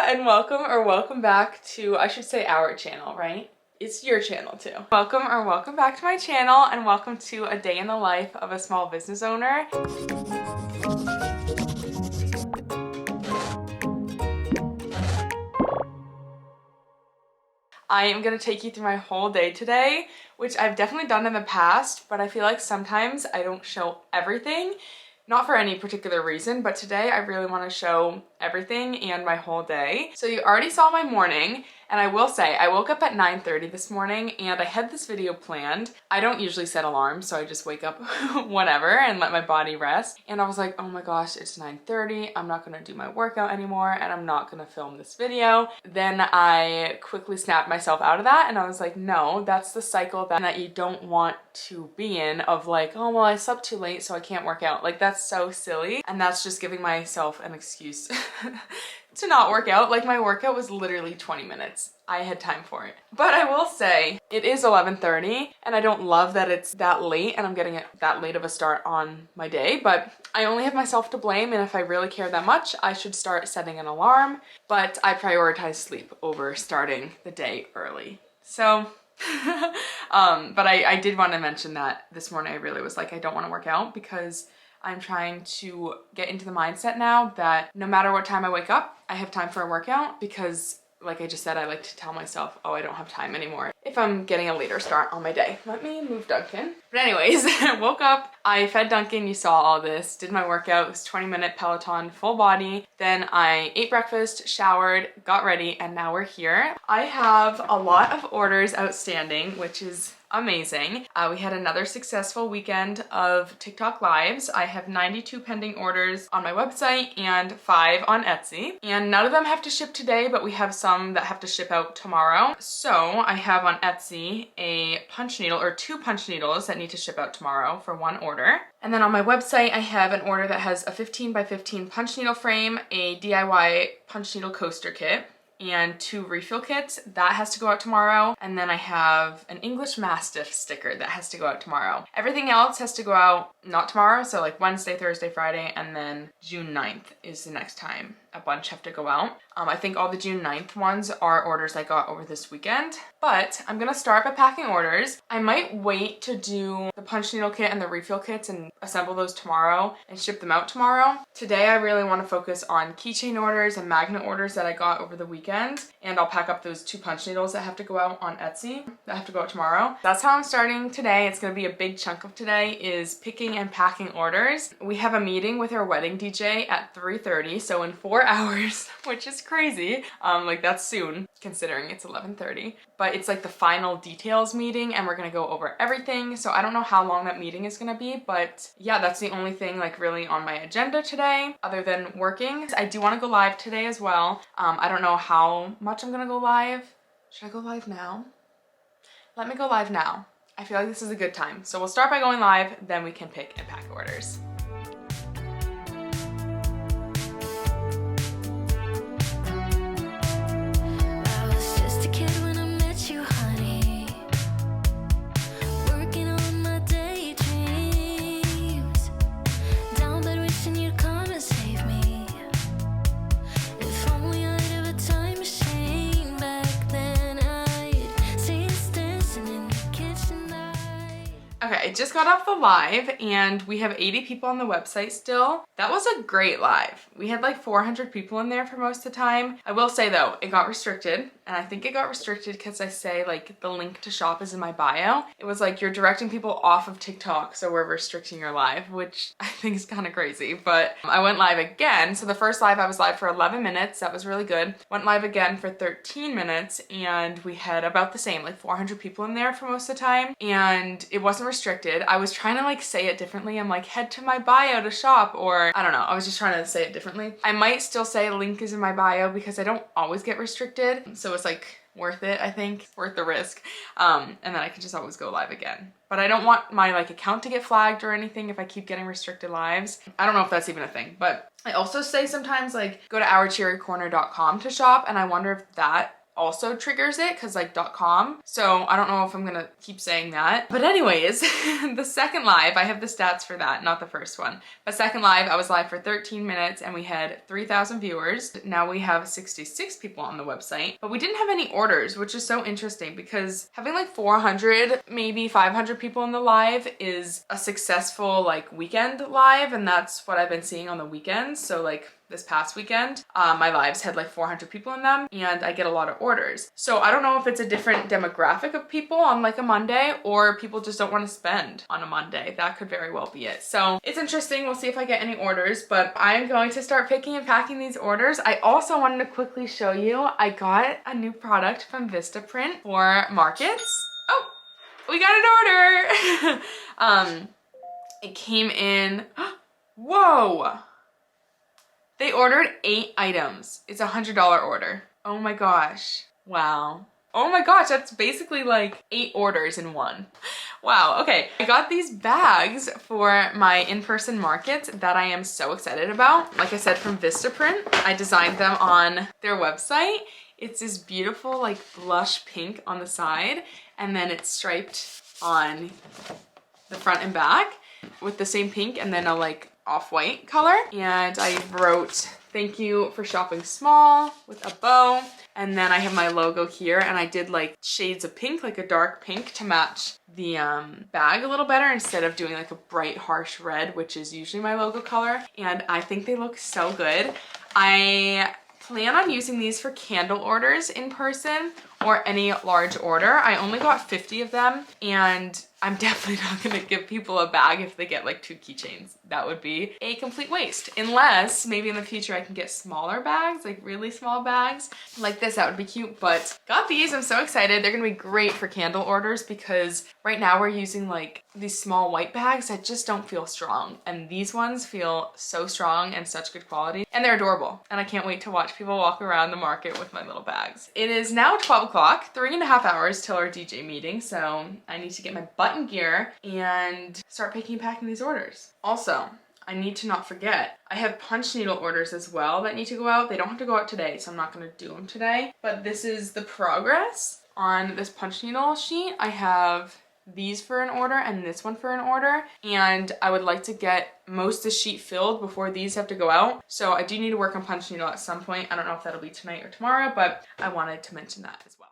and welcome back to, I should say, our channel, right? It's your channel too. Welcome back to my channel, and welcome to a day in the life of a small business owner. I am going to take you through my whole day today, which I've definitely done in the past, but I feel like sometimes I don't show everything. Not for any particular reason, but today I really want to show everything and my whole day. So you already saw my morning, and I will say I woke up at 9:30 this morning and I had this video planned. I don't usually set alarms, so I just wake up whenever and let my body rest. And I was like, oh my gosh, it's 9:30. I'm not gonna do my workout anymore and I'm not gonna film this video. Then I quickly snapped myself out of that and I was like, no, that's the cycle that you don't want to be in of like, oh, well, I slept too late, so I can't work out. Like, that's so silly. And that's just giving myself an excuse to not work out. Like, my workout was literally 20 minutes. I had time for it. But I will say it is 11:30 and I don't love that it's that late and I'm getting it that late of a start on my day, but I only have myself to blame, and if I really care that much, I should start setting an alarm, but I prioritize sleep over starting the day early. So but I did want to mention that this morning I really was like, I don't want to work out because I'm trying to get into the mindset now that no matter what time I wake up, I have time for a workout, because like I just said, I like to tell myself, oh, I don't have time anymore if I'm getting a later start on my day. Let me move Duncan. But anyways, I woke up, I fed Duncan, you saw all this, did my workout. It was 20-minute Peloton, full body. Then I ate breakfast, showered, got ready, and now we're here. I have a lot of orders outstanding, which is amazing. We had another successful weekend of TikTok lives. I have 92 pending orders on my website and 5 on Etsy, and none of them have to ship today, but we have some that have to ship out tomorrow. So I have on Etsy a punch needle, or 2 punch needles that need to ship out tomorrow for 1 order. And then on my website, I have an order that has a 15 by 15 punch needle frame, a DIY punch needle coaster kit, and 2 refill kits. That has to go out tomorrow. And then I have an English Mastiff sticker that has to go out tomorrow. Everything else has to go out not tomorrow, so like Wednesday, Thursday, Friday, and then June 9th is the next time a bunch have to go out. I think all the June 9th ones are orders I got over this weekend, but I'm gonna start by packing orders. I might wait to do the punch needle kit and the refill kits and assemble those tomorrow and ship them out tomorrow. Today I really want to focus on keychain orders and magnet orders that I got over the weekend, and I'll pack up those 2 punch needles that have to go out on Etsy that have to go out tomorrow. That's how I'm starting today. It's gonna be a big chunk of today is picking and packing orders. We have a meeting with our wedding DJ at 3:30, so in 4 hours, which is crazy. Like, that's soon considering it's 11:30, but it's like the final details meeting and we're gonna go over everything. So I don't know how long that meeting is gonna be, but yeah, that's the only thing like really on my agenda today other than working. I do want to go live today as well. I don't know how much I'm gonna go live. Should I go live now? Let me go live now. I feel like this is a good time. So we'll start by going live, then we can pick and pack orders. Okay, I just got off the live and we have 80 people on the website still. That was a great live. We had like 400 people in there for most of the time. I will say though, it got restricted, and I think it got restricted because I say like the link to shop is in my bio. It was like you're directing people off of TikTok, so we're restricting your live, which I think is kind of crazy, but I went live again. So the first live I was live for 11 minutes. That was really good. Went live again for 13 minutes and we had about the same, like 400 people in there for most of the time, and it wasn't restricted. I was trying to like say it differently. I'm like, head to my bio to shop, or I don't know. I was just trying to say it differently. I might still say link is in my bio because I don't always get restricted. So it's like worth it, I think, worth the risk. And then I can just always go live again. But I don't want my like account to get flagged or anything if I keep getting restricted lives. I don't know if that's even a thing, but I also say sometimes like go to ourcheerycorner.com to shop, and I wonder if that also triggers it because like .com. So I don't know if I'm gonna keep saying that. But anyways, the second live, I have the stats for that, not the first one. But second live, I was live for 13 minutes and we had 3,000 viewers. Now we have 66 people on the website, but we didn't have any orders, which is so interesting because having like 400, maybe 500 people in the live is a successful like weekend live, and that's what I've been seeing on the weekends. So like this past weekend, my lives had like 400 people in them and I get a lot of orders. So I don't know if it's a different demographic of people on like a Monday, or people just don't want to spend on a Monday. That could very well be it. So it's interesting. We'll see if I get any orders, but I'm going to start picking and packing these orders. I also wanted to quickly show you, I got a new product from Vistaprint for markets. Oh, we got an order. It came in, whoa. They ordered 8 items. It's a $100 order. Oh my gosh. Wow. Oh my gosh, that's basically like 8 orders in one. Wow, okay. I got these bags for my in-person markets that I am so excited about. Like I said, from Vistaprint. I designed them on their website. It's this beautiful like blush pink on the side, and then it's striped on the front and back with the same pink and then a like off-white color. And I wrote, "Thank you for shopping small," with a bow. And then I have my logo here, and I did like shades of pink, like a dark pink to match the bag a little better instead of doing like a bright harsh red, which is usually my logo color. And I think they look so good. I plan on using these for candle orders in person or any large order. I only got 50 of them, and I'm definitely not gonna give people a bag if they get like 2 keychains. That would be a complete waste. Unless maybe in the future I can get smaller bags, like really small bags like this. That would be cute, but got these. I'm so excited. They're gonna be great for candle orders because right now we're using like these small white bags that just don't feel strong. And these ones feel so strong and such good quality, and they're adorable. And I can't wait to watch people walk around the market with my little bags. It is now 12 o'clock, 3.5 hours till our DJ meeting. So I need to get my butt in gear and start picking and packing these orders. Also, I need to not forget, I have punch needle orders as well that need to go out. They don't have to go out today, so I'm not gonna do them today. But this is the progress on this punch needle sheet. I have these for an order and this one for an order, and I would like to get most of the sheet filled before these have to go out. So I do need to work on punch needle at some point. I don't know if that'll be tonight or tomorrow, but I wanted to mention that as well.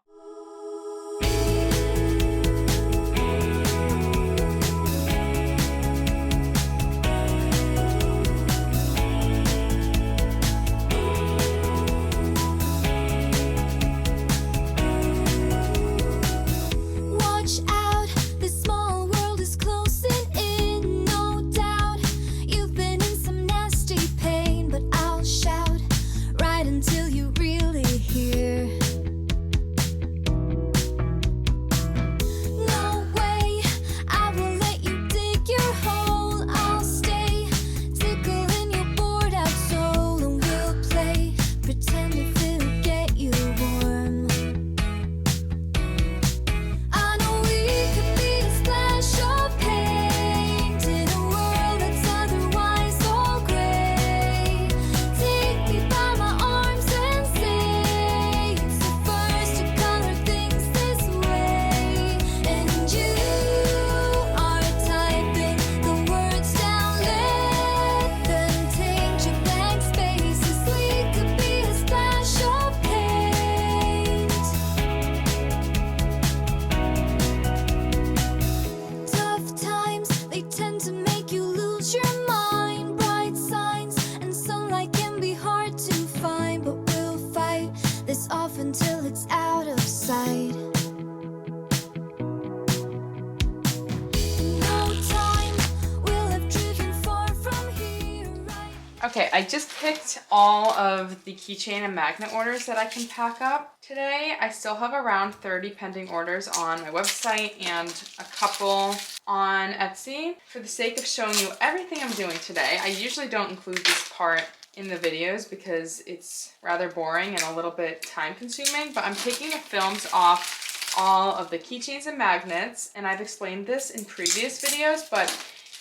Okay, I just picked all of the keychain and magnet orders that I can pack up today. I still have around 30 pending orders on my website and a couple on Etsy. For the sake of showing you everything I'm doing today, I usually don't include this part in the videos because it's rather boring and a little bit time consuming, but I'm taking the films off all of the keychains and magnets, and I've explained this in previous videos, but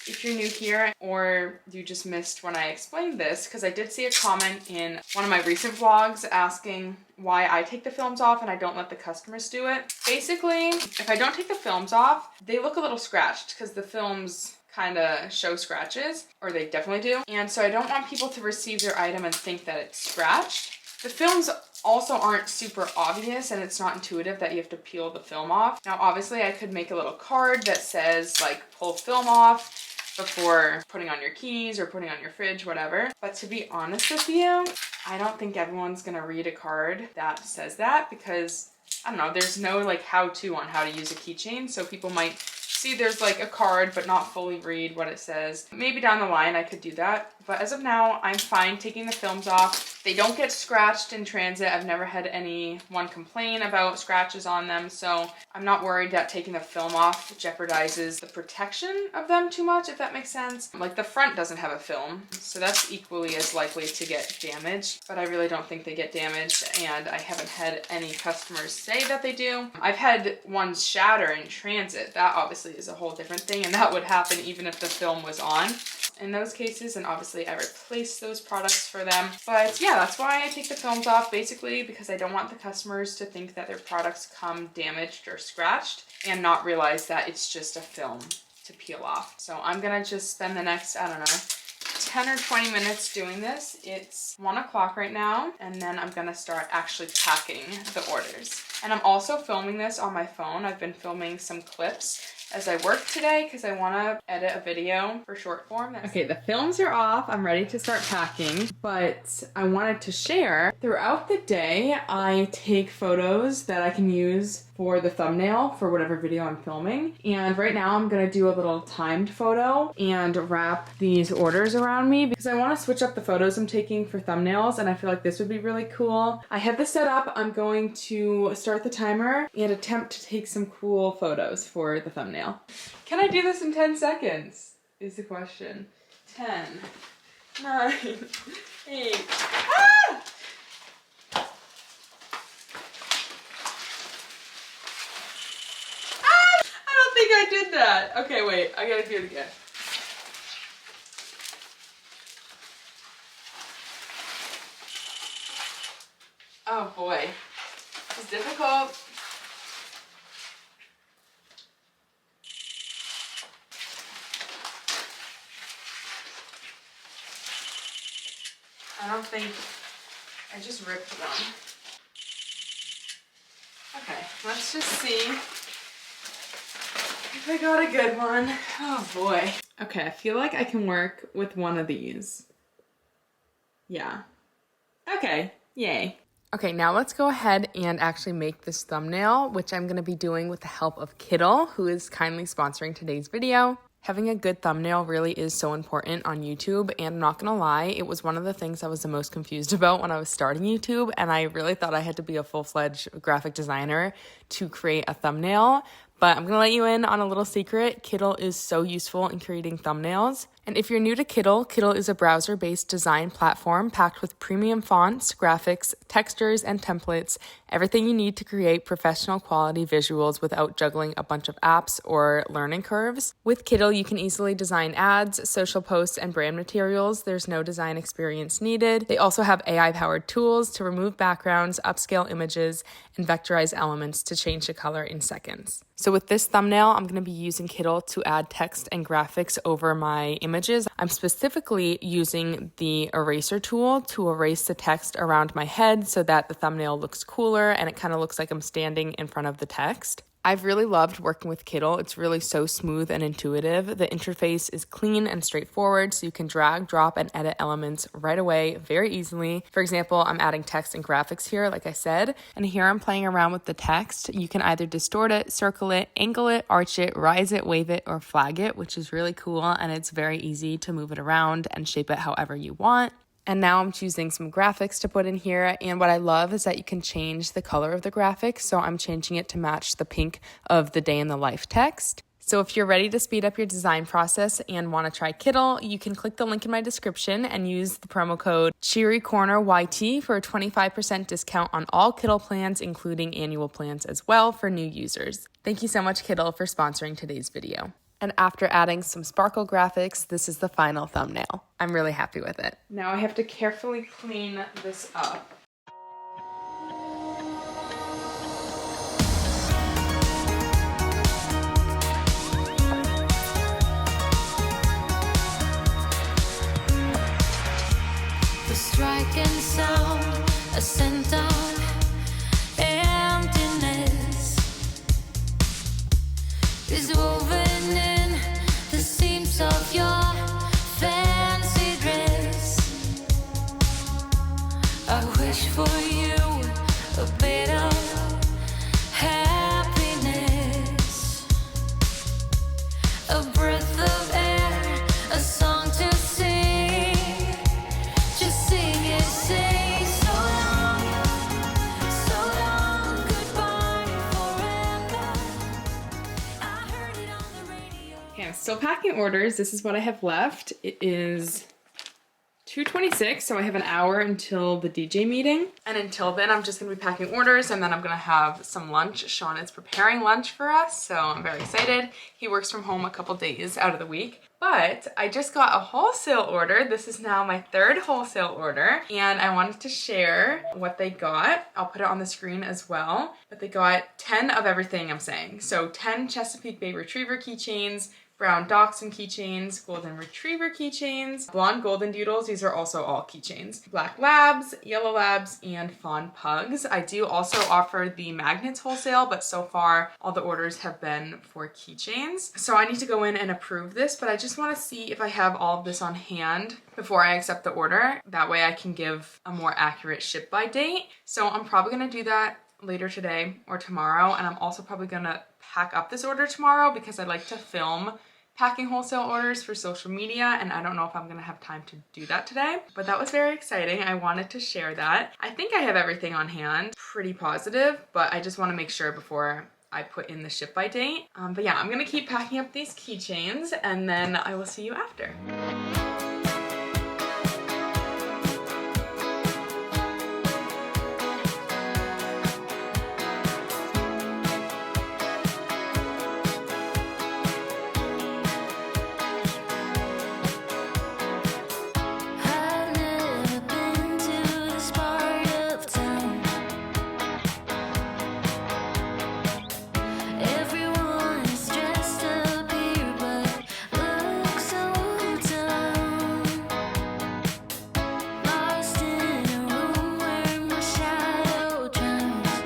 If you're new here or you just missed when I explained this, because I did see a comment in one of my recent vlogs asking why I take the films off and I don't let the customers do it. Basically, if I don't take the films off, they look a little scratched because the films kind of show scratches, or they definitely do. And so I don't want people to receive their item and think that it's scratched. The films also aren't super obvious, and it's not intuitive that you have to peel the film off. Now, obviously I could make a little card that says like pull film off before putting on your keys or putting on your fridge, whatever. But to be honest with you, I don't think everyone's gonna read a card that says that, because I don't know, there's no like how-to on how to use a keychain. So people might see there's like a card but not fully read what it says. Maybe down the line I could do that, but as of now I'm fine taking the films off. They don't get scratched in transit. I've never had anyone complain about scratches on them, so I'm not worried that taking the film off jeopardizes the protection of them too much, if that makes sense. Like the front doesn't have a film, so that's equally as likely to get damaged, but I really don't think they get damaged, and I haven't had any customers say that they do. I've had ones shatter in transit. That obviously is a whole different thing, and that would happen even if the film was on in those cases, and obviously I replace those products for them. But yeah, that's why I take the films off, basically because I don't want the customers to think that their products come damaged or scratched and not realize that it's just a film to peel off. So I'm gonna just spend the next, I don't know, 10 or 20 minutes doing this. It's 1 o'clock right now, and then I'm gonna start actually packing the orders. And I'm also filming this on my phone. I've been filming some clips as I work today because I want to edit a video for short form. Okay, the films are off. I'm ready to start packing, but I wanted to share throughout the day I take photos that I can use for the thumbnail for whatever video I'm filming. And right now I'm gonna do a little timed photo and wrap these orders around me because I want to switch up the photos I'm taking for thumbnails, and I feel like this would be really cool. I have this set up. I'm going to start the timer and attempt to take some cool photos for the thumbnail. Can I do this in 10 seconds is the question. 10, 9, 8, ah! I did that. Okay, wait, I gotta do it again. Oh boy, it's difficult. I don't think, I just ripped them. Okay, let's just see if I got a good one. Oh boy. Okay, I feel like I can work with one of these. Yeah. Okay, yay. Okay, now let's go ahead and actually make this thumbnail, which I'm gonna be doing with the help of Kittle, who is kindly sponsoring today's video. Having a good thumbnail really is so important on YouTube, and I'm not gonna lie, it was one of the things I was the most confused about when I was starting YouTube, and I really thought I had to be a full-fledged graphic designer to create a thumbnail. But I'm gonna let you in on a little secret. Kittle is so useful in creating thumbnails. And if you're new to Kittle, Kittle is a browser-based design platform packed with premium fonts, graphics, textures, and templates, everything you need to create professional quality visuals without juggling a bunch of apps or learning curves. With Kittle, you can easily design ads, social posts, and brand materials. There's no design experience needed. They also have AI-powered tools to remove backgrounds, upscale images, and vectorize elements to change the color in seconds. So with this thumbnail, I'm going to be using Kittle to add text and graphics over my images. I'm specifically using the eraser tool to erase the text around my head so that the thumbnail looks cooler and it kind of looks like I'm standing in front of the text. I've really loved working with Kittle. It's really so smooth and intuitive. The interface is clean and straightforward, so you can drag, drop, and edit elements right away very easily. For example, I'm adding text and graphics here, like I said, and here I'm playing around with the text. You can either distort it, circle it, angle it, arch it, rise it, wave it, or flag it, which is really cool, and it's very easy to move it around and shape it however you want. And now I'm choosing some graphics to put in here. And what I love is that you can change the color of the graphic. So I'm changing it to match the pink of the day in the life text. So if you're ready to speed up your design process and want to try Kittle, you can click the link in my description and use the promo code Cheery Corner YT for a 25% discount on all Kittle plans, including annual plans as well for new users. Thank you so much, Kittle, for sponsoring today's video. And after adding some sparkle graphics, this is the final thumbnail. I'm really happy with it. Now I have to carefully clean this up. The striking sound, a scent of emptiness is woven in the seams of your fancy dress. I wish for you a bit of happiness, a breath of air, a song to sing. Just sing it, say so long, goodbye forever. I heard it on the radio. Okay, I'm still packing orders. This is what I have left. It is 2:26, so I have an hour until the DJ meeting. And until then, I'm just gonna be packing orders, and then I'm gonna have some lunch. Sean is preparing lunch for us, so I'm very excited. He works from home a couple days out of the week. But I just got a wholesale order. This is now my third wholesale order, and I wanted to share what they got. I'll put it on the screen as well. But they got 10 of everything I'm saying. So 10 Chesapeake Bay Retriever keychains, brown Dachshund keychains, golden retriever keychains, blonde golden doodles, these are also all keychains, black labs, yellow labs, and fawn pugs. I do also offer the magnets wholesale, but so far all the orders have been for keychains. So I need to go in and approve this, but I just want to see if I have all of this on hand before I accept the order. That way I can give a more accurate ship by date. So I'm probably gonna do that later today or tomorrow, and I'm also probably gonna pack up this order tomorrow because I like to film packing wholesale orders for social media, and I don't know if I'm gonna have time to do that today, but that was very exciting. I wanted to share that. I think I have everything on hand, pretty positive, but I just wanna make sure before I put in the ship by date. But yeah, I'm gonna keep packing up these keychains, and then I will see you after. I've never been to this part of town. Everyone is dressed up here, but looks so down. Lost in a room where my shadow drowns.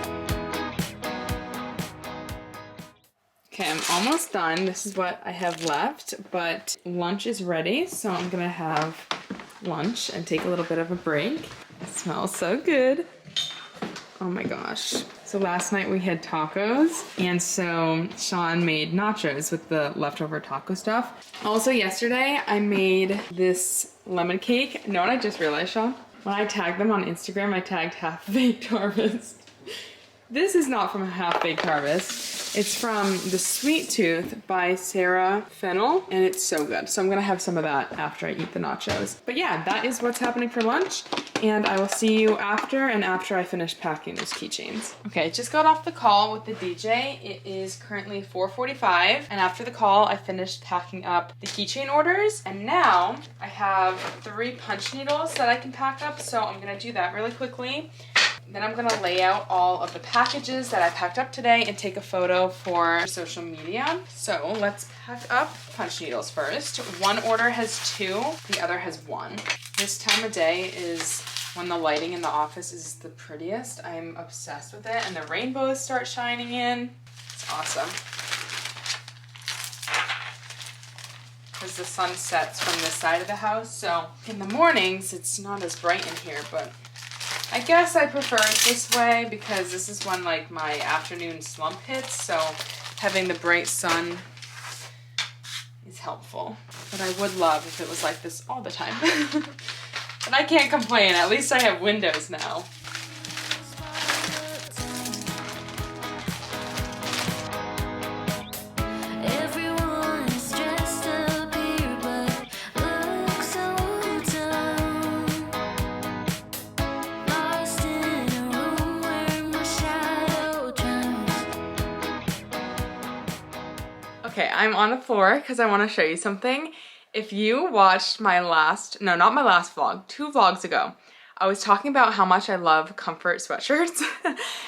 Okay, I'm almost done. This is what I have left, but lunch is ready, so I'm gonna have lunch and take a little bit of a break. It smells so good. Oh my gosh. So last night we had tacos, and so Sean made nachos with the leftover taco stuff. Also yesterday I made this lemon cake. You know what I just realized, Sean? When I tagged them on Instagram, I tagged Half Baked Harvest. This is not from Half Baked Harvest. It's from The Sweet Tooth by Sarah Fennell, and it's so good. So I'm gonna have some of that after I eat the nachos. But yeah, that is what's happening for lunch, and I will see you after I finish packing those keychains. Okay, just got off the call with the DJ. It is currently 4:45, and after the call, I finished packing up the keychain orders, and now I have 3 punch needles that I can pack up, so I'm gonna do that really quickly. Then I'm gonna lay out all of the packages that I packed up today and take a photo for social media. So let's pack up punch needles first. One order has 2, the other has 1. This time of day is when the lighting in the office is the prettiest. I'm obsessed with it, and the rainbows start shining in. It's awesome. Because the sun sets from this side of the house, so in the mornings it's not as bright in here, but I guess I prefer it this way because this is when like my afternoon slump hits, so having the bright sun is helpful. But I would love if it was like this all the time. But I can't complain, at least I have windows now. Everyone is dressed up here, but looks so down. Lost in a room where my shadow drowns. Okay, I'm on the floor because I want to show you something. If you watched my last, no, not my last vlog, 2 vlogs ago, I was talking about how much I love comfort sweatshirts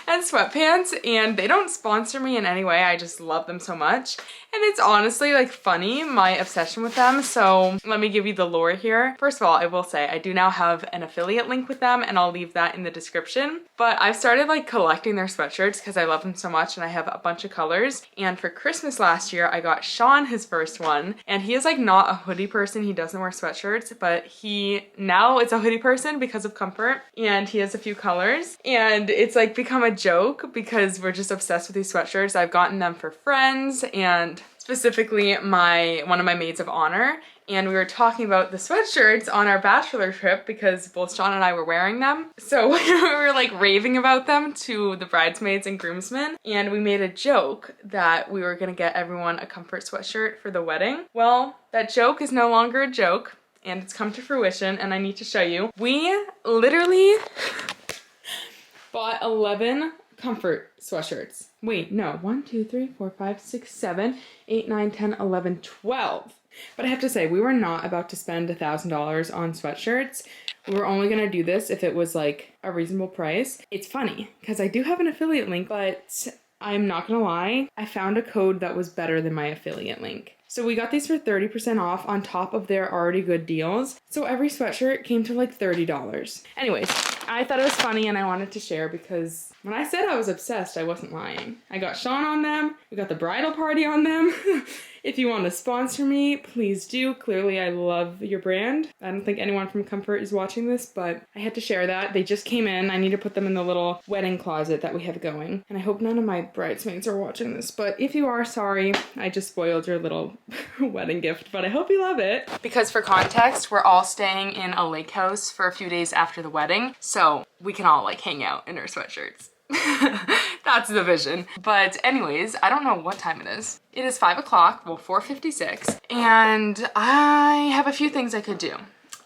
and sweatpants, and they don't sponsor me in any way. I just love them so much. And it's honestly like funny, my obsession with them. So let me give you the lore here. First of all, I will say I do now have an affiliate link with them, and I'll leave that in the description. But I've started like collecting their sweatshirts because I love them so much, and I have a bunch of colors. And for Christmas last year, I got Sean his first one, and he is like not a hoodie person. He doesn't wear sweatshirts, but he now is a hoodie person because of comfort, and he has a few colors. And it's like become a joke because we're just obsessed with these sweatshirts. I've gotten them for friends and specifically one of my maids of honor, and we were talking about the sweatshirts on our bachelor trip because both Sean and I were wearing them. So we were like raving about them to the bridesmaids and groomsmen, and we made a joke that we were gonna get everyone a comfort sweatshirt for the wedding. Well, that joke is no longer a joke, and it's come to fruition, and I need to show you. We literally bought 11 comfort sweatshirts. Wait, no, 1, 2, 3, 4, 5, 6, 7, 8, 9, 10, 11, 12. But I have to say, we were not about to spend $1,000 on sweatshirts. We were only gonna do this if it was like a reasonable price. It's funny, because I do have an affiliate link, but I'm not gonna lie, I found a code that was better than my affiliate link. So we got these for 30% off on top of their already good deals. So every sweatshirt came to like $30. Anyways, I thought it was funny and I wanted to share because when I said I was obsessed, I wasn't lying. I got Sean on them. We got the bridal party on them. If you want to sponsor me, please do. Clearly, I love your brand. I don't think anyone from Comfort is watching this, but I had to share that. They just came in. I need to put them in the little wedding closet that we have going. And I hope none of my bridesmaids are watching this, but if you are, sorry. I just spoiled your little wedding gift, but I hope you love it. Because for context, we're all staying in a lake house for a few days after the wedding, so we can all like hang out in our sweatshirts. That's the vision. But anyways, I don't know what time it is. It is 5 o'clock, well 4:56, and I have a few things I could do.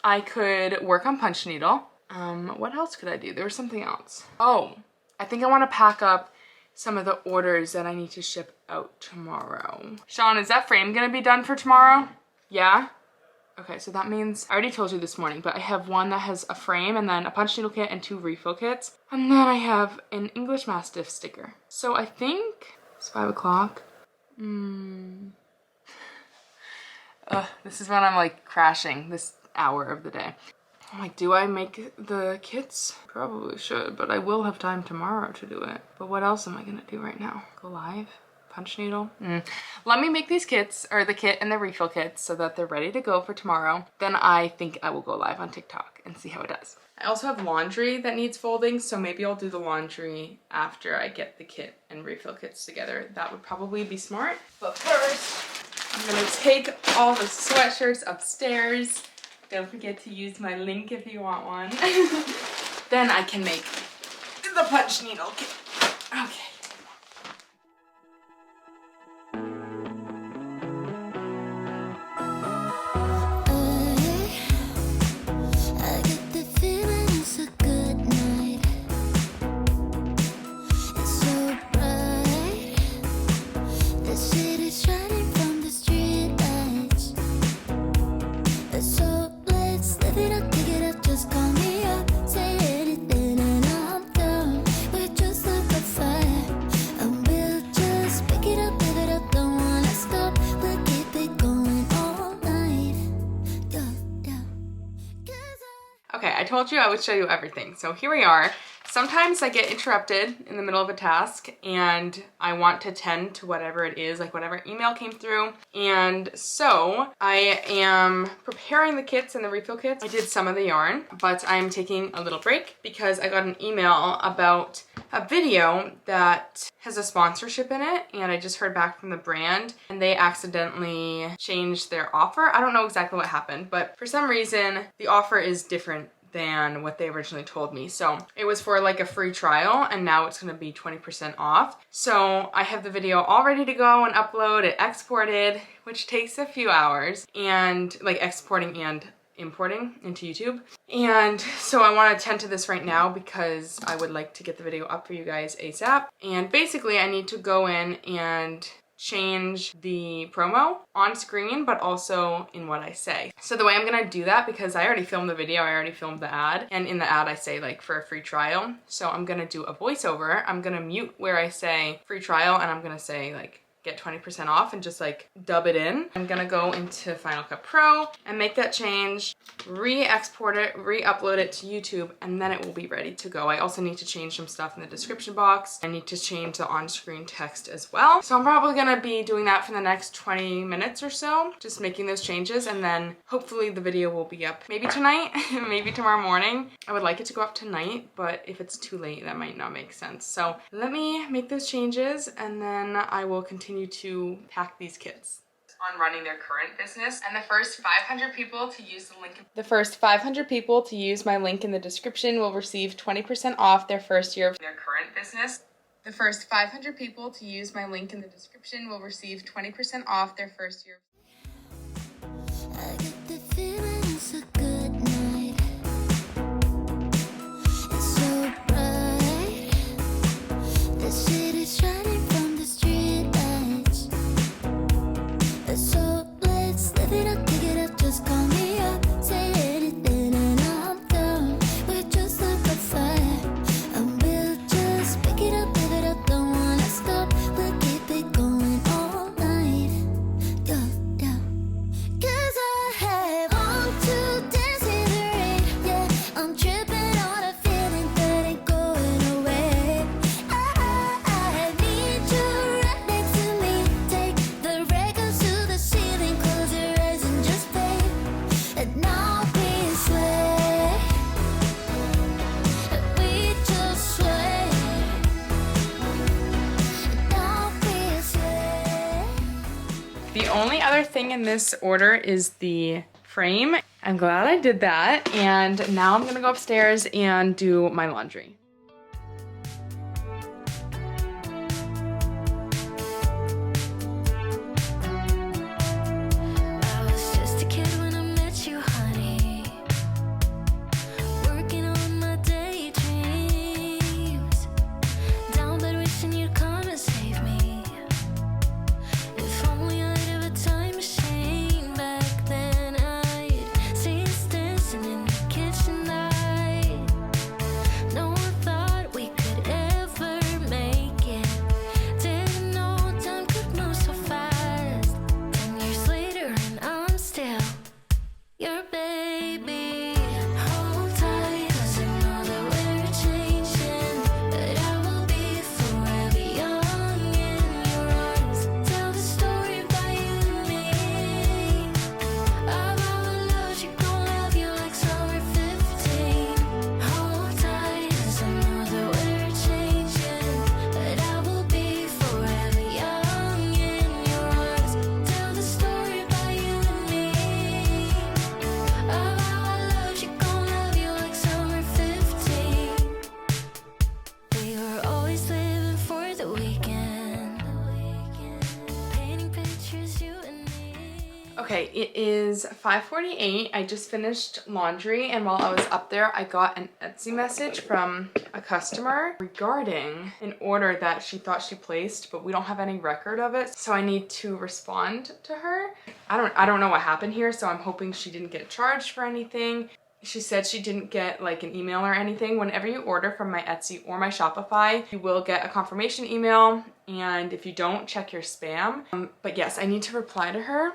I could work on punch needle. What else could I do? There was something else. Oh, I think I want to pack up some of the orders that I need to ship out tomorrow. Sean, is that frame gonna be done for tomorrow? Yeah? Okay, so that means, I already told you this morning, but I have one that has a frame and then a punch needle kit and 2 refill kits. And then I have an English Mastiff sticker. So I think it's 5 o'clock. This is when I'm like crashing this hour of the day. I'm like, do I make the kits? Probably should, but I will have time tomorrow to do it. But what else am I gonna do right now? Go live? Punch needle? Let me make these kits, or the kit and the refill kits, so that they're ready to go for tomorrow. Then I think I will go live on TikTok and see how it does. I also have laundry that needs folding, so maybe I'll do the laundry after I get the kit and refill kits together. That would probably be smart. But first, I'm gonna take all the sweatshirts upstairs. Don't forget to use my link if you want one. Then I can make the punch needle kit. Okay. I get the feeling it's a good night. It's so bright. The city's shining from the street lights. So let's live it up, pick it up, just call me up. Say anything and I'm down. We just look at fire and we'll just pick it up, live it up, don't wanna stop. We'll keep it going all night. Yeah, yeah. 'Cause Okay, I told you I would show you everything. So here we are. Sometimes I get interrupted in the middle of a task and I want to tend to whatever it is, like whatever email came through. And so I am preparing the kits and the refill kits. I did some of the yarn, but I'm taking a little break because I got an email about a video that has a sponsorship in it, and I just heard back from the brand and they accidentally changed their offer. I don't know exactly what happened, but for some reason the offer is different than what they originally told me. So it was for like a free trial and now it's gonna be 20% off. So I have the video all ready to go and upload it, exported, which takes a few hours, and like exporting and importing into YouTube. And so I want to tend to this right now because I would like to get the video up for you guys ASAP. And basically I need to go in and change the promo on screen, but also in what I say. So the way I'm gonna do that, because I already filmed the video, I already filmed the ad, and in the ad I say like for a free trial. So I'm gonna do a voiceover. I'm gonna mute where I say free trial, and I'm gonna say like get 20% off and just like dub it in. I'm gonna go into Final Cut Pro and make that change, re-export it, re-upload it to YouTube, and then it will be ready to go. I also need to change some stuff in the description box. I need to change the on-screen text as well. So I'm probably gonna be doing that for the next 20 minutes or so, just making those changes, and then hopefully the video will be up maybe tonight, maybe tomorrow morning. I would like it to go up tonight, but if it's too late, that might not make sense. So let me make those changes, and then I will continue to pack these kits on running their current business. And the first 500 people to use my link in the description will receive 20% off their first year of their current business. The first 500 people to use my link in the description will receive 20% off their first year. I get the feeling it's a good night. It's so bright. The city's shining from the street lights. So let's live it up, pick it up, just call me up. Say anything and I'm down. We're just like a fire, and we'll just pick it up, live it up, don't wanna stop. We'll keep it going all night. Yeah, yeah. 'Cause I have on to dance in the rain. Yeah, I'm tripping on a feeling that ain't going away. I need you right next to me. Take the records to the ceiling, close your eyes and just play. And I'll be sway. We just sway. And I'll be sway. The only other thing in this order is the frame. I'm glad I did that. And now I'm gonna go upstairs and do my laundry. I was just a kid when I met you, honey. Working on my daydreams. Down bed wishing you'd come and save me. If only I'd have a time machine back then, I'd see us dancing in the kitchen night. No one thought we could ever make it. Didn't know time could move so fast. 10 years later and I'm still your baby. Hold tight, 'cause I know that we're changing, but I will be forever young in your arms. Tell the story about you and me. Of our love, she gon' love you like summer 15. Hold tight, 'cause I know that we're changing, but I will be forever young in your arms. Tell the story about you and me. Of our love, she gon' love you like summer 15. We were always living for the weekend. Painting pictures, you and me. Okay, it is 5:48. I just finished laundry, and while I was up there, I got an Etsy message from a customer regarding an order that she thought she placed, but we don't have any record of it. So I need to respond to her. I don't know what happened here, so I'm hoping she didn't get charged for anything. She said she didn't get like an email or anything. Whenever you order from my Etsy or my Shopify, you will get a confirmation email, and if you don't, check your spam. But yes, I need to reply to her.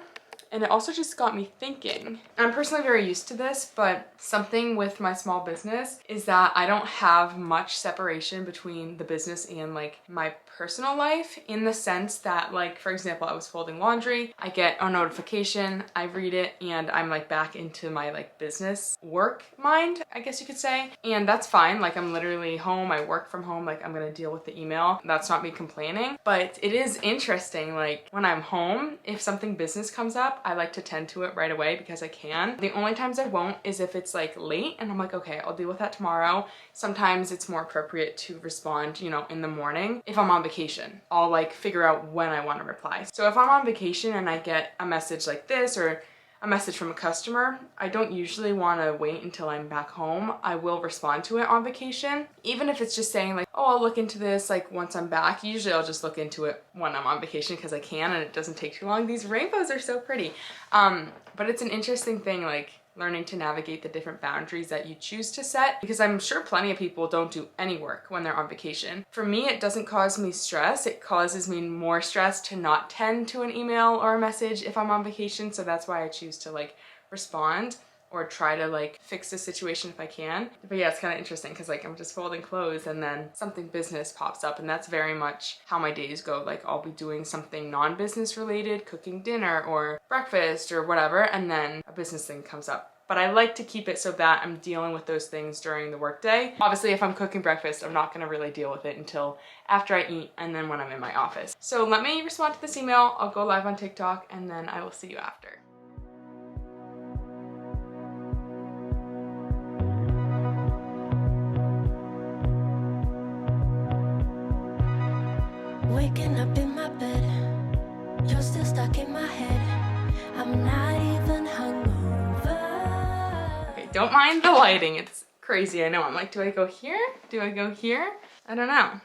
And it also just got me thinking. I'm personally very used to this, but something with my small business is that I don't have much separation between the business and like my personal life, in the sense that, like, for example, I was folding laundry, I get a notification, I read it, and I'm like back into my like business work mind, I guess you could say. And that's fine. Like, I'm literally home, I work from home, like I'm gonna deal with the email. That's not me complaining. But it is interesting, like when I'm home, if something business comes up, I like to tend to it right away because I can. The only times I won't is if it's like late and I'm like, okay, I'll deal with that tomorrow. Sometimes it's more appropriate to respond, you know, in the morning. If I'm on vacation, I'll like figure out when I want to reply. So if I'm on vacation and I get a message like this, or a message from a customer, I don't usually want to wait until I'm back home. I will respond to it on vacation. Even if it's just saying like, oh, I'll look into this like once I'm back. Usually I'll just look into it when I'm on vacation because I can and it doesn't take too long. These rainbows are so pretty. But it's an interesting thing, like learning to navigate the different boundaries that you choose to set, because I'm sure plenty of people don't do any work when they're on vacation. For me, it doesn't cause me stress. It causes me more stress to not tend to an email or a message if I'm on vacation. So that's why I choose to like respond or try to like fix the situation if I can. But yeah, it's kind of interesting because like I'm just folding clothes and then something business pops up, and that's very much how my days go. Like I'll be doing something non-business related, cooking dinner or breakfast or whatever, and then a business thing comes up. But I like to keep it so that I'm dealing with those things during the workday. Obviously, if I'm cooking breakfast, I'm not gonna really deal with it until after I eat and then when I'm in my office. So let me respond to this email. I'll go live on TikTok and then I will see you after. Waking up in my bed, you're still stuck in my head. I'm not even hungover. Okay, don't mind the lighting. It's crazy, I know. I'm like, do I go here? Do I go here? I don't know.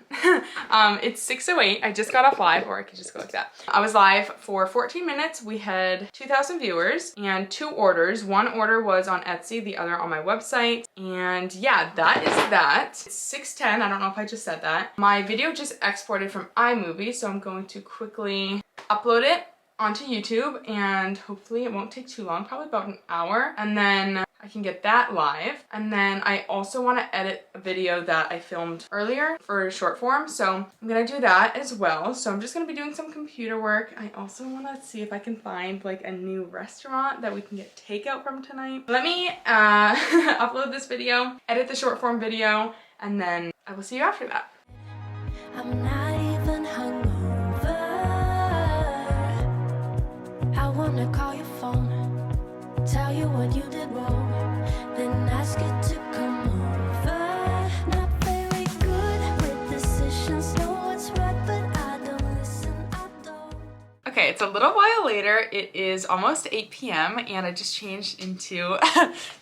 It's 6:08. I just got off live, or I could just go like that. I was live for 14 minutes. We had 2,000 viewers and 2 orders. One order was on Etsy, the other on my website. And yeah, that is that. It's 6:10. I don't know if I just said that. My video just exported from iMovie, so I'm going to quickly upload it onto YouTube, and hopefully it won't take too long, probably about an hour. And then I can get that live. And then I also want to edit a video that I filmed earlier for short form. So I'm going to do that as well. So I'm just going to be doing some computer work. I also want to see if I can find like a new restaurant that we can get takeout from tonight. Let me upload this video, edit the short form video, and then I will see you after that. I'm not even hungover. I wanna call your phone, tell you what you did wrong, then ask you to come over. Not very good with decisions, know what's right, but I don't listen, I don't. Okay, it's a little while later. It is almost 8 p.m. and I just changed into,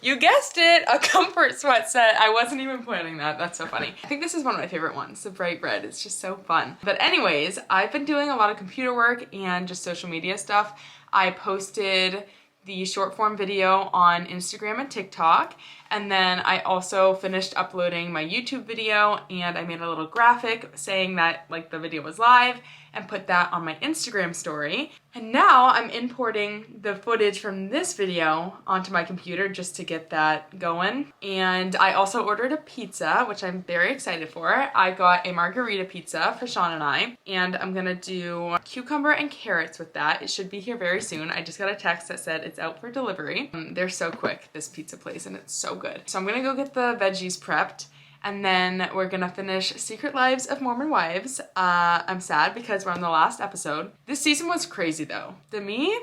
you guessed it, a comfort sweat set. I wasn't even planning that. That's so funny. I think this is one of my favorite ones, the bright red. It's just so fun. But anyways, I've been doing a lot of computer work and just social media stuff. I posted the short form video on Instagram and TikTok, and then I also finished uploading my YouTube video, and I made a little graphic saying that like the video was live and put that on my Instagram story. And now I'm importing the footage from this video onto my computer just to get that going. And I also ordered a pizza, which I'm very excited for. I got a margarita pizza for Sean and I, and I'm gonna do cucumber and carrots with that. It should be here very soon. I just got a text that said it's out for delivery. They're so quick, this pizza place, and it's so good. So I'm gonna go get the veggies prepped, and then we're gonna finish Secret Lives of Mormon Wives. I'm sad because we're on the last episode. This season was crazy though. Demi,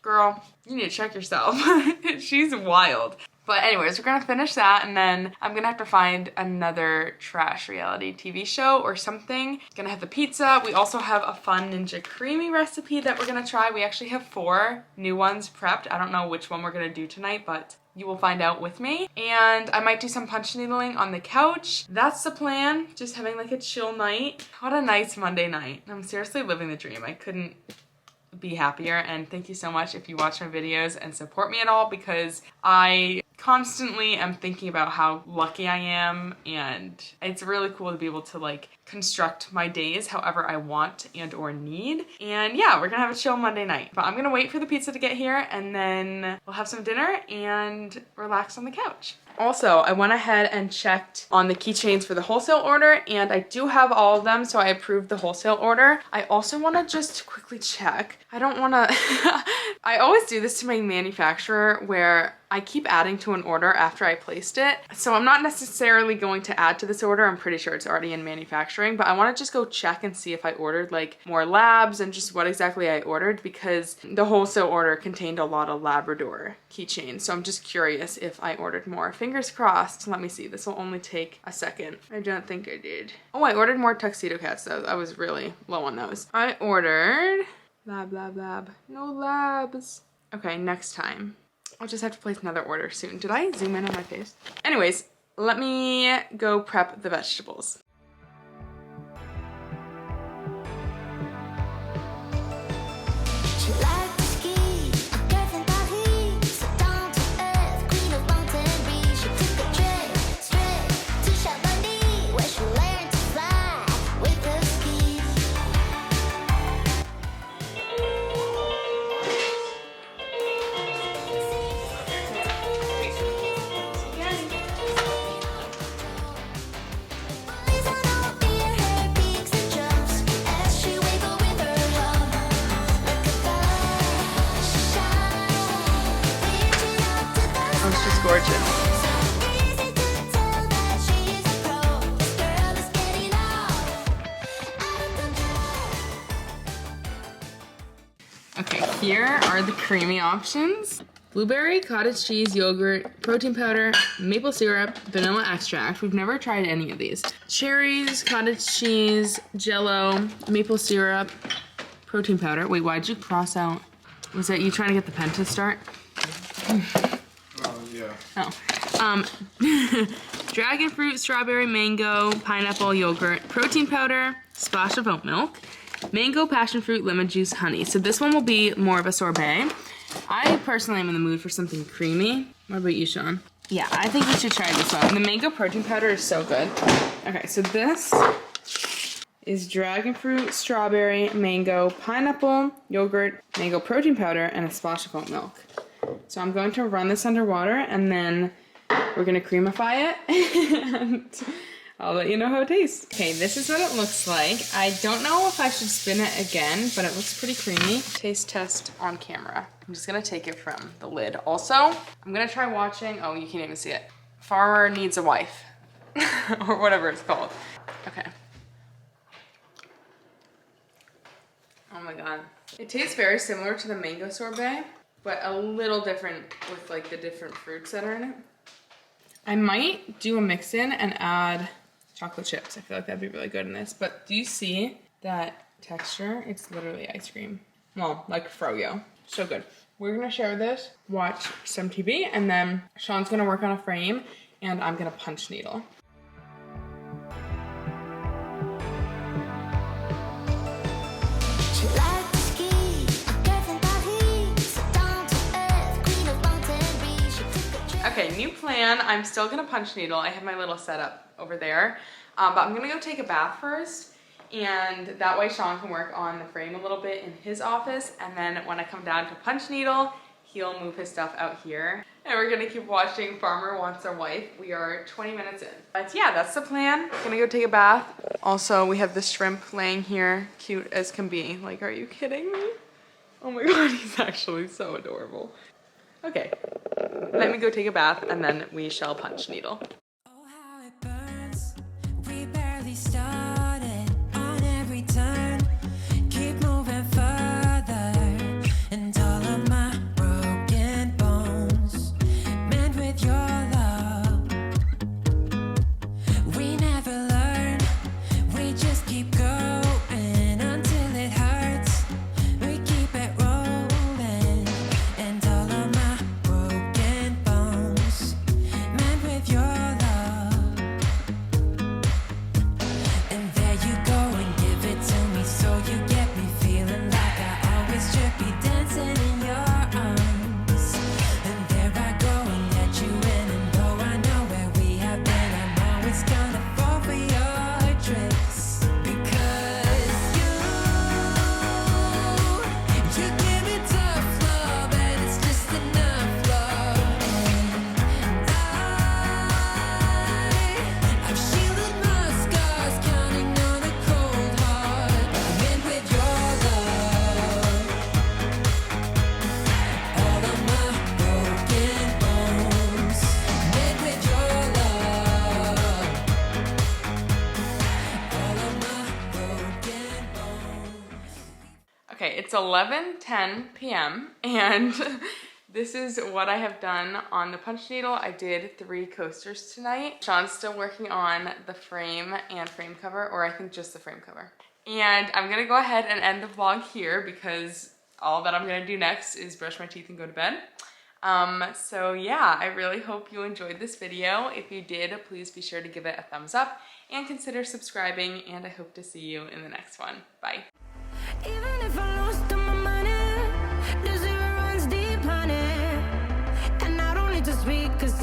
girl, you need to check yourself. She's wild. But anyways, we're gonna finish that, and then I'm gonna have to find another trash reality TV show or something. Gonna have the pizza. We also have a fun Ninja Creamy recipe that we're gonna try. We actually have 4 new ones prepped. I don't know which one we're gonna do tonight, but you will find out with me. And I might do some punch needling on the couch. That's the plan, just having like a chill night. What a nice Monday night. I'm seriously living the dream. I couldn't be happier, and thank you so much if you watch my videos and support me at all, because I constantly am thinking about how lucky I am, and it's really cool to be able to like construct my days however I want and or need. And yeah, we're gonna have a chill Monday night, but I'm gonna wait for the pizza to get here, and then we'll have some dinner and relax on the couch. Also, I went ahead and checked on the keychains for the wholesale order, and I do have all of them, so I approved the wholesale order. I also want to just quickly check. I don't want to... I always do this to my manufacturer where I keep adding to an order after I placed it. So I'm not necessarily going to add to this order. I'm pretty sure it's already in manufacturing, but I want to just go check and see if I ordered like more labs and just what exactly I ordered, because the wholesale order contained a lot of Labrador keychains. So I'm just curious if I ordered more. Fingers crossed. Let me see. This will only take a second. I don't think I did. Oh, I ordered more tuxedo cats though. I was really low on those. I ordered lab. No labs. Okay, next time. I'll just have to place another order soon. Did I zoom in on my face? Anyways, let me go prep the vegetables. She liked to ski, a girl from Paris, so down to earth, queen of mountain breeze. She took a trip straight to Chamonix, where she learned to fly with her skis. Boys on all ear, her peaks and jumps as she wiggled with her hump. Like a flash, she shines, reaching out to the Oh, she's gorgeous. so easy to tell that she's a pro. This girl is getting out of control. Okay, here are the creamy options. Blueberry, cottage cheese, yogurt, protein powder, maple syrup, vanilla extract. We've never tried any of these. Cherries, cottage cheese, jello, maple syrup, protein powder. Wait, why'd you cross out? Was that you trying to get the pen to start? Yeah. Oh. Dragon fruit, strawberry, mango, pineapple, yogurt, protein powder, splash of oat milk, mango, passion fruit, lemon juice, honey. So this one will be more of a sorbet. I personally am in the mood for something creamy. What about you, Sean? Yeah, I think we should try this one. The mango protein powder is so good. Okay, so this is dragon fruit, strawberry, mango, pineapple, yogurt, mango protein powder, and a splash of oat milk. So I'm going to run this underwater and then we're gonna creamify it and I'll let you know how it tastes. Okay, this is what it looks like. I don't know if I should spin it again, but it looks pretty creamy. Taste test on camera. I'm just gonna take it from the lid. Also, I'm gonna try watching, oh, you can't even see it. Farmer Needs a Wife, or whatever it's called. Okay. Oh my God. It tastes very similar to the mango sorbet, but a little different with like the different fruits that are in it. I might do a mix-in and add chocolate chips. I feel like that'd be really good in this. But do you see that texture? It's literally ice cream. Well, like froyo. So good. We're gonna share this, watch some TV, and then Sean's gonna work on a frame, and I'm gonna punch needle. She liked to ski, a girl from Paris, so down to earth, queen of mountain breeze. She took a trip. Okay, new plan. I'm still gonna punch needle. I have my little setup over there, but I'm gonna go take a bath first, and that way Sean can work on the frame a little bit in his office, and then when I come down to punch needle, he'll move his stuff out here. And we're gonna keep watching Farmer Wants a Wife. We are 20 minutes in. But yeah, that's the plan. Gonna go take a bath. Also, we have the shrimp laying here, cute as can be. Like, are you kidding me? Oh my God, he's actually so adorable. Okay, let me go take a bath and then we shall punch needle. Oh, how it burns. We barely started on every turn. Keep moving further, and all of my broken bones mend with your love. We never learn, we just keep going until it hurts. We keep it rolling, and all of my broken bones mend with your love. And there you go and give it to me, so you get me feeling like I always should be dancing in your arms. And there I go and let you in, and though I know where we have been, I'm always gonna fall for your tricks. Because you give me tough love, and it's just enough love. And I've shielded my scars, counting on a cold heart. I'm in with your love. All of my broken bones, made with your love. All of my broken bones. Okay, it's 11:10 p.m. and this is what I have done on the punch needle. I did 3 coasters tonight. Sean's still working on the frame and frame cover, or I think just the frame cover. And I'm gonna go ahead and end the vlog here because all that I'm gonna do next is brush my teeth and go to bed. So yeah, I really hope you enjoyed this video. If you did, please be sure to give it a thumbs up and consider subscribing, and I hope to see you in the next one. Bye. Even if I lost all my money, the zero runs deep, honey. And I don't need to speak, 'cause